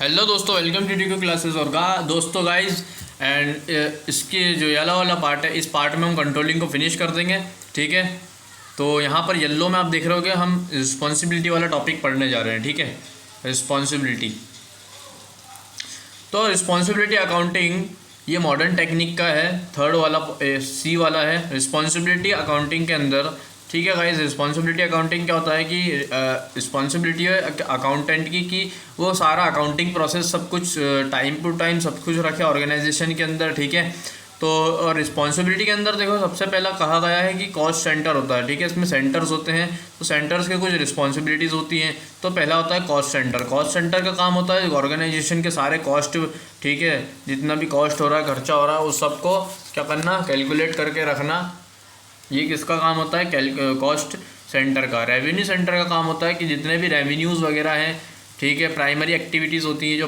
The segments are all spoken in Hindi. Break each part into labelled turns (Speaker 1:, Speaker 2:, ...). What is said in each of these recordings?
Speaker 1: हेलो दोस्तों, वेलकम टू टीकू क्लासेस। और दोस्तों गाइस एंड इसके जो येलो वाला पार्ट है, इस पार्ट में हम कंट्रोलिंग को फिनिश कर देंगे। ठीक है, तो यहाँ पर येलो में आप देख रहे हो कि हम रिस्पॉन्सिबिलिटी वाला टॉपिक पढ़ने जा रहे हैं। ठीक है, रिस्पॉन्सिबिलिटी। तो रिस्पॉन्सिबिलिटी अकाउंटिंग ये मॉडर्न टेक्निक का है, थर्ड वाला सी वाला है रिस्पॉन्सिबिलिटी अकाउंटिंग के अंदर। ठीक है गाइस, रिस्पॉन्सिबिलिटी अकाउंटिंग क्या होता है कि रिस्पॉन्सिबिलिटी है अकाउंटेंट की कि वो सारा अकाउंटिंग प्रोसेस सब कुछ टाइम टू टाइम सब कुछ रखे ऑर्गेनाइजेशन के अंदर। ठीक है, तो रिस्पॉन्सिबिलिटी के अंदर देखो सबसे पहला कहा गया है कि कॉस्ट सेंटर होता है। ठीक है, इसमें सेंटर्स होते हैं, तो सेंटर्स के कुछ रिस्पॉन्सिबिलिटीज़ होती हैं। तो पहला होता है कॉस्ट सेंटर। कॉस्ट सेंटर का काम होता है ऑर्गेनाइजेशन के सारे कॉस्ट, ठीक है, जितना भी कॉस्ट हो रहा है, खर्चा हो रहा है, उस सबको क्या करना, कैलकुलेट करके रखना। ये किसका काम होता है, कॉस्ट सेंटर का। रेवेन्यू सेंटर का काम होता है कि जितने भी रेवेन्यूज़ वगैरह हैं, ठीक है, प्राइमरी एक्टिविटीज़ होती हैं, जो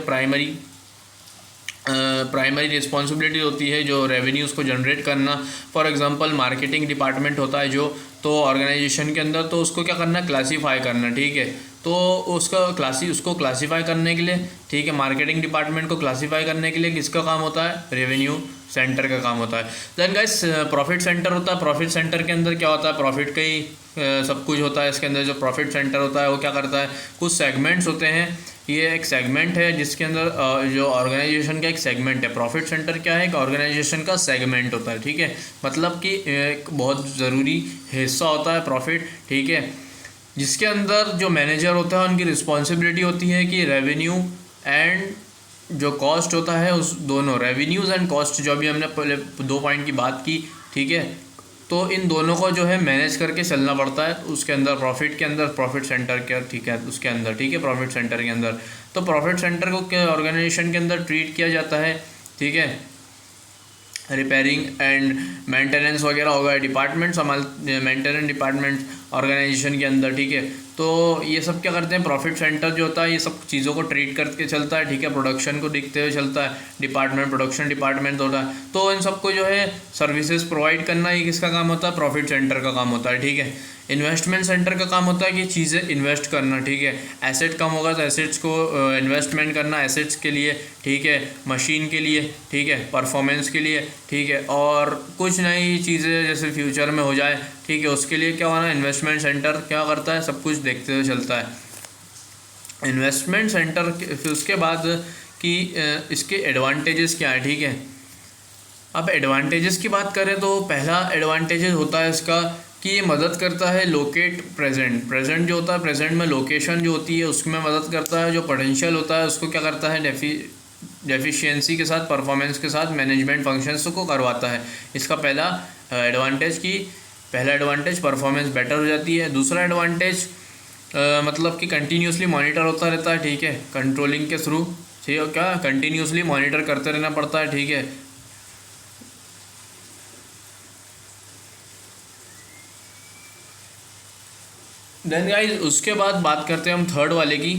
Speaker 1: प्राइमरी रिस्पॉन्सिबिलिटी होती है जो रेवेन्यूज़ को जनरेट करना। फॉर एग्जांपल मार्केटिंग डिपार्टमेंट होता है जो, तो ऑर्गेनाइजेशन के अंदर, तो उसको क्या करना, क्लासीफाई करना। ठीक है, तो उसको क्लासीफाई करने के लिए, ठीक है, मार्केटिंग डिपार्टमेंट को क्लासीफाई करने के लिए किसका काम होता है, रेवेन्यू सेंटर का काम होता है। देन गाइस प्रॉफिट सेंटर होता है। प्रॉफिट सेंटर के अंदर क्या होता है, प्रॉफिट का ही सब कुछ होता है। इसके अंदर जो प्रॉफिट सेंटर होता है वो क्या करता है, कुछ सेगमेंट्स होते हैं। ये एक सेगमेंट है जिसके अंदर जो ऑर्गेनाइजेशन का एक सेगमेंट है। प्रॉफिट सेंटर क्या है, एक ऑर्गेनाइजेशन का सेगमेंट होता है। ठीक है, मतलब कि एक बहुत ज़रूरी हिस्सा होता है प्रॉफिट। ठीक है, जिसके अंदर जो मैनेजर होता है उनकी रिस्पॉन्सिबिलिटी होती है कि रेवेन्यू एंड जो कॉस्ट होता है, उस दोनों रेवेन्यूज़ एंड कॉस्ट, जो अभी हमने पहले 2 पॉइंट की बात की, ठीक है, तो इन दोनों को जो है मैनेज करके चलना पड़ता है। उसके अंदर प्रॉफिट के अंदर प्रॉफिट सेंटर के, ठीक है, उसके अंदर, ठीक है, प्रॉफिट सेंटर के अंदर। तो प्रॉफिट सेंटर को क्या ऑर्गेनाइजेशन के अंदर ट्रीट किया जाता है, ठीक है, रिपेयरिंग एंड मेंटेनेंस वगैरह होगा, डिपार्टमेंट मेंटेनेंस डिपार्टमेंट ऑर्गेनाइजेशन के अंदर। ठीक है, तो ये सब क्या करते हैं, प्रॉफिट सेंटर जो होता है ये सब चीज़ों को ट्रीट करके चलता है। ठीक है, प्रोडक्शन को देखते हुए चलता है, प्रोडक्शन डिपार्टमेंट होता है। तो इन सबको जो है सर्विसेज प्रोवाइड करना, ये किसका काम होता है, प्रॉफिट सेंटर का काम होता है। ठीक है, इन्वेस्टमेंट सेंटर का काम होता है कि चीज़ें इन्वेस्ट करना। ठीक है, एसेट कम होगा तो एसेट्स को इन्वेस्टमेंट करना, एसेट्स के लिए, ठीक है, मशीन के लिए, ठीक है, परफॉर्मेंस के लिए, ठीक है, और कुछ नई चीज़ें जैसे फ्यूचर में हो जाए, ठीक है, उसके लिए क्या होना, इन्वेस्टमेंट सेंटर क्या करता है, सब कुछ देखते हुए चलता है इन्वेस्टमेंट सेंटर। फिर उसके बाद कि इसके एडवांटेजेस क्या है। ठीक है, अब एडवांटेजेस की बात करें तो पहला एडवांटेजेस होता है इसका कि ये मदद करता है लोकेट प्रेजेंट जो होता है, प्रेजेंट में लोकेशन जो होती है उसमें मदद करता है। जो पोटेंशियल होता है उसको क्या करता है, डेफिशिएंसी के साथ, परफॉर्मेंस के साथ मैनेजमेंट फंक्शंस को करवाता है। इसका पहला एडवांटेज परफॉर्मेंस बेटर हो जाती है। दूसरा एडवांटेज मतलब कि कंटिन्यूसली मॉनिटर होता रहता है। ठीक है, कंट्रोलिंग के थ्रू, ठीक है, क्या कंटिन्यूसली मॉनिटर करते रहना पड़ता है। ठीक है, देन गाइस उसके बाद बात करते हैं हम थर्ड वाले की।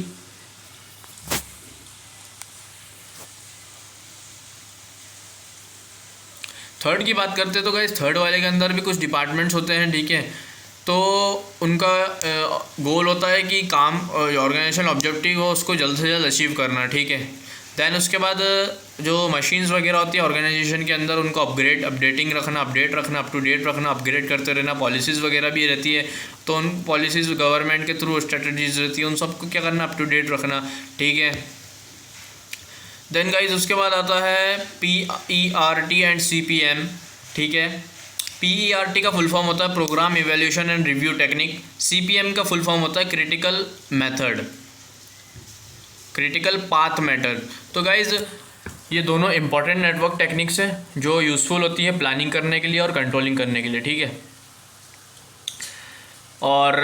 Speaker 1: थर्ड की बात करते हैं तो गाइस थर्ड वाले के अंदर भी कुछ डिपार्टमेंट्स होते हैं। ठीक है, तो उनका गोल होता है कि काम ऑर्गेनाइजेशन ऑब्जेक्टिव हो उसको जल्द से जल्द अचीव करना। ठीक है, दैन उसके बाद जो मशीन्स वगैरह होती है ऑर्गेनाइजेशन के अंदर उनको अपडेट रखना, अप टू डेट रखना, अपग्रेड करते रहना। पॉलिसीज़ वगैरह भी रहती है, तो उन पॉलिसीज़ गवर्नमेंट के थ्रू स्ट्रेटजीज रहती है, उन सबको क्या करना, अप टू डेट रखना। ठीक है, देन गाइज उसके बाद आता है PERT एंड CPM। ठीक है, PERT का फुल फॉर्म होता है program evaluation and review technique. CPM का फुल फॉर्म होता है क्रिटिकल पाथ मेथड। तो गाइज ये दोनों इंपॉर्टेंट नेटवर्क टेक्निक्स हैं जो यूज़फुल होती है प्लानिंग करने के लिए और कंट्रोलिंग करने के लिए। ठीक है, और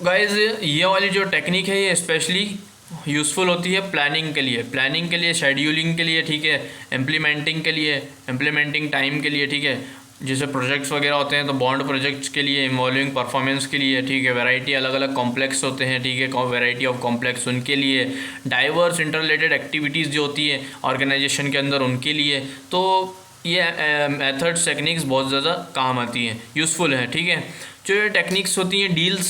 Speaker 1: गाइज ये वाली जो टेक्निक है ये स्पेशली यूज़फुल होती है प्लानिंग के लिए, शेड्यूलिंग के लिए, ठीक है, इम्प्लीमेंटिंग टाइम के लिए। ठीक है, जैसे प्रोजेक्ट्स वगैरह होते हैं तो बॉन्ड प्रोजेक्ट्स के लिए, इन्वॉल्विंग परफॉर्मेंस के लिए, ठीक है, वैरायटी अलग अलग कॉम्प्लेक्स होते हैं, ठीक है, वैरायटी ऑफ कॉम्प्लेक्स उनके लिए, डाइवर्स इंटररिलेटेड एक्टिविटीज़ जो होती है ऑर्गेनाइजेशन के अंदर उनके लिए। तो ये मेथड्स टेक्निक्स बहुत ज़्यादा काम आती हैं, यूज़फुल है। ठीक है, जो ये टेक्निक्स होती हैं डील्स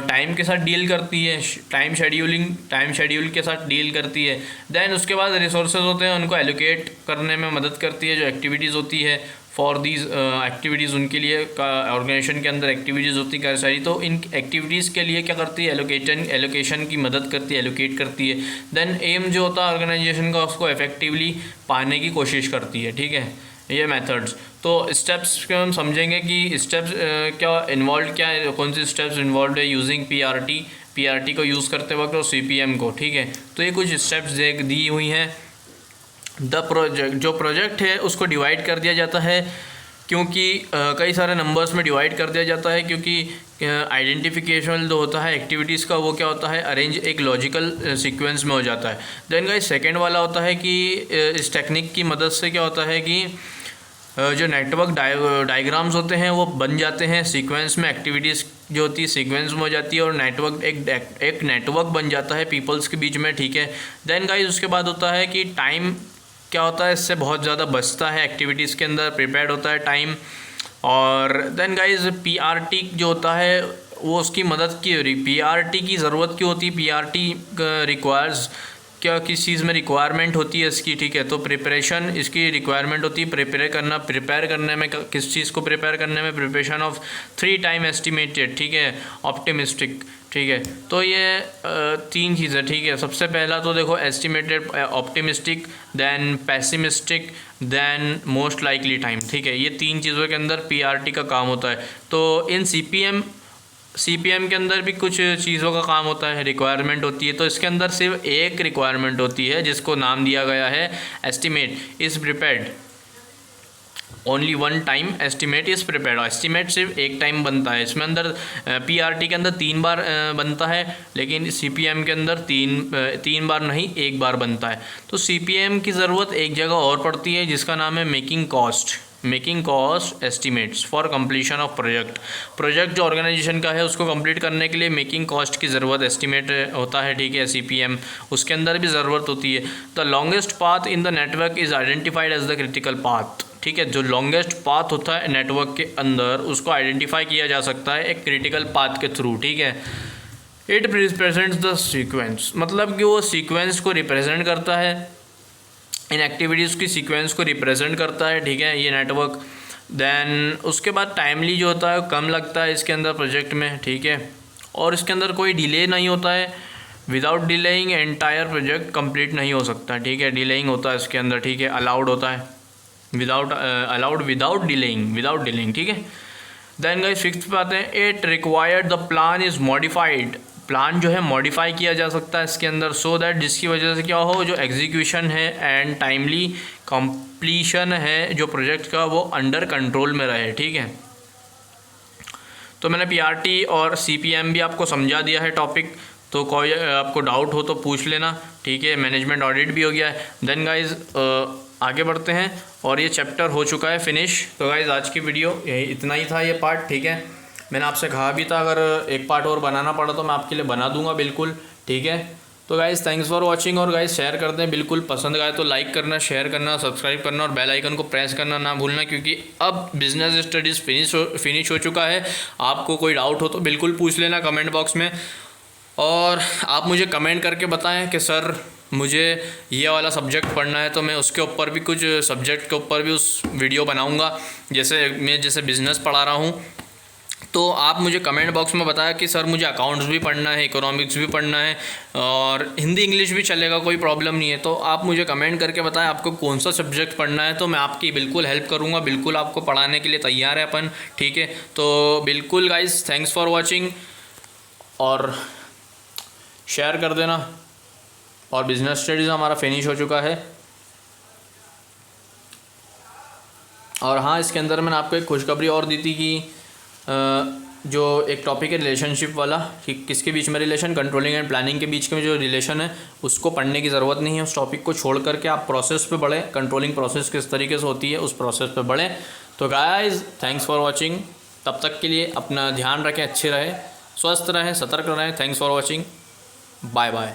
Speaker 1: टाइम के साथ डील करती है, टाइम शेड्यूल के साथ डील करती है। देन उसके बाद रिसोर्सेज होते हैं, उनको एलोकेट करने में मदद करती है। जो एक्टिविटीज़ होती है फॉर दीज एक्टिविटीज़, उनके लिए ऑर्गेनाइजेशन के अंदर एक्टिविटीज़ होती हैं सारी, तो इन एक्टिविटीज़ के लिए क्या करती है, एलोकेशन की मदद करती है, एलोकेट करती है। देन एम जो होता है ऑर्गेनाइजेशन का, उसको इफेक्टिवली पाने की कोशिश करती है। ठीक है, ये मेथड्स। तो स्टेप्स के हम समझेंगे कि स्टेप्स क्या इन्वॉल्व, क्या है, कौन सी स्टेप्स इन्वॉल्व है यूजिंग पीआरटी को यूज़ करते वक्त और सीपीएम को। ठीक है, तो ये कुछ स्टेप्स दी हुई हैं। जो प्रोजेक्ट है उसको डिवाइड कर दिया जाता है, क्योंकि कई सारे नंबर्स में डिवाइड कर दिया जाता है, क्योंकि आइडेंटिफिकेशन जो होता है एक्टिविटीज़ का, वो क्या होता है, अरेंज एक लॉजिकल सीक्वेंस में हो जाता है। देन गाइस सेकंड वाला होता है कि इस टेक्निक की मदद से क्या होता है कि जो नेटवर्क डायग्राम्स होते हैं वो बन जाते हैं सीक्वेंस में। एक्टिविटीज़ जो होती है सीक्वेंस में हो जाती है और नेटवर्क एक नेटवर्क बन जाता है पीपल्स के बीच में। ठीक है, देन गाइस उसके बाद होता है कि टाइम क्या होता है, इससे बहुत ज़्यादा बचता है एक्टिविटीज़ के अंदर, प्रिपेयर्ड होता है टाइम। और देन गाइस पीआरटी जो होता है वो उसकी मदद की, पीआरटी की ज़रूरत क्यों होती है, पीआरटी रिक्वायर्स क्या, किस चीज़ में रिक्वायरमेंट होती है इसकी। ठीक है, तो प्रिपरेशन इसकी रिक्वायरमेंट होती है, प्रिपेयर करने में, किस चीज़ को प्रिपेयर करने में, प्रिपरेशन ऑफ 3 टाइम एस्टिमेटेड। ठीक है, ऑप्टिमिस्टिक। ठीक है, तो ये 3 चीज़ें। ठीक है, सबसे पहला तो देखो estimated, optimistic, then pessimistic, then most likely time. ठीक है, ये 3 चीज़ों के अंदर पीआरटी का काम होता है। तो इन सीपीएम के अंदर भी कुछ चीज़ों का काम होता है, रिक्वायरमेंट होती है। तो इसके अंदर सिर्फ एक रिक्वायरमेंट होती है जिसको नाम दिया गया है estimate is prepared, only 1 time estimate is prepared. Estimate सिर्फ एक टाइम बनता है, इसमें अंदर पीआरटी के अंदर 3 बार बनता है, लेकिन सीपीएम के अंदर 3 बार नहीं, 1 बार बनता है। तो सीपीएम की ज़रूरत एक जगह और पड़ती है जिसका नाम है making cost estimates for completion of project जो ऑर्गेनाइजेशन का है उसको कंप्लीट करने के लिए मेकिंग कॉस्ट की ज़रूरत, एस्टिमेट होता है। ठीक है, सीपीएम उसके अंदर भी ज़रूरत होती है। The longest path in the network is identified as the critical path. ठीक है, जो लॉन्गेस्ट पाथ होता है नेटवर्क के अंदर उसको आइडेंटिफाई किया जा सकता है एक क्रिटिकल पाथ के थ्रू। ठीक है, इट रिप्रेजेंट्स द सीक्वेंस, मतलब कि वो सीक्वेंस को रिप्रेजेंट करता है, इन एक्टिविटीज़ की सीक्वेंस को रिप्रेजेंट करता है। ठीक है, ये नेटवर्क। देन उसके बाद टाइमली जो होता है कम लगता है इसके अंदर प्रोजेक्ट में। ठीक है, और इसके अंदर कोई डिले नहीं होता है, without delaying entire project complete नहीं हो सकता। ठीक है, डिलेइंग होता है इसके अंदर। ठीक है, अलाउड होता है, विदाउट डिलेइंग। ठीक है, देन गाइस फिफ्थ पे आते हैं, it required the plan is modified, plan जो है मॉडिफाई किया जा सकता है इसके अंदर, सो दैट जिसकी वजह से क्या हो, जो एग्जीक्यूशन है एंड टाइमली कंप्लीशन है जो प्रोजेक्ट का, वो अंडर कंट्रोल में रहे। ठीक है, तो मैंने पीआरटी और सीपीएम भी आपको समझा दिया है टॉपिक, तो कोई आपको डाउट हो तो पूछ लेना। ठीक है, मैनेजमेंट ऑडिट भी हो गया है। देन गाइज आगे बढ़ते हैं और ये चैप्टर हो चुका है फिनिश। तो गाइज आज की वीडियो यही इतना ही था, ये पार्ट। ठीक है, मैंने आपसे कहा भी था अगर एक पार्ट और बनाना पड़ा तो मैं आपके लिए बना दूंगा बिल्कुल। ठीक है, तो गाइज़ थैंक्स फॉर वाचिंग, और गाइज़ शेयर कर दें बिल्कुल, पसंद आए तो लाइक करना, शेयर करना, सब्सक्राइब करना और बेल आइकन को प्रेस करना ना भूलना, क्योंकि अब बिजनेस स्टडीज़ फिनिश हो चुका है। आपको कोई डाउट हो तो बिल्कुल पूछ लेना कमेंट बॉक्स में, और आप मुझे कमेंट करके बताएं कि सर मुझे ये वाला सब्जेक्ट पढ़ना है, तो मैं उसके ऊपर भी कुछ सब्जेक्ट के ऊपर भी उस वीडियो बनाऊँगा। जैसे बिज़नेस पढ़ा रहा हूँ, तो आप मुझे कमेंट बॉक्स में बताया कि सर मुझे अकाउंट्स भी पढ़ना है, इकोनॉमिक्स भी पढ़ना है, और हिंदी इंग्लिश भी चलेगा, कोई प्रॉब्लम नहीं है। तो आप मुझे कमेंट करके बताएं आपको कौन सा सब्जेक्ट पढ़ना है, तो मैं आपकी बिल्कुल हेल्प करूँगा, बिल्कुल आपको पढ़ाने के लिए तैयार है अपन। ठीक है, तो बिल्कुल गाइज़ थैंक्स फॉर वॉचिंग, और शेयर कर देना। और बिजनेस स्टडीज़ हमारा फिनिश हो चुका है। और हाँ, इसके अंदर मैंने आपको एक खुशखबरी और दी थी कि जो एक टॉपिक है रिलेशनशिप वाला, कि किसके बीच में रिलेशन, कंट्रोलिंग एंड प्लानिंग के बीच में जो रिलेशन है उसको पढ़ने की ज़रूरत नहीं है। उस टॉपिक को छोड़ करके आप प्रोसेस पे बढ़ें, कंट्रोलिंग प्रोसेस किस तरीके से होती है उस प्रोसेस पे बढ़ें। तो गाइस थैंक्स फॉर वाचिंग, तब तक के लिए अपना ध्यान रखें, अच्छे रहें, स्वस्थ रहें, सतर्क रहें। Thanks for watching, bye bye.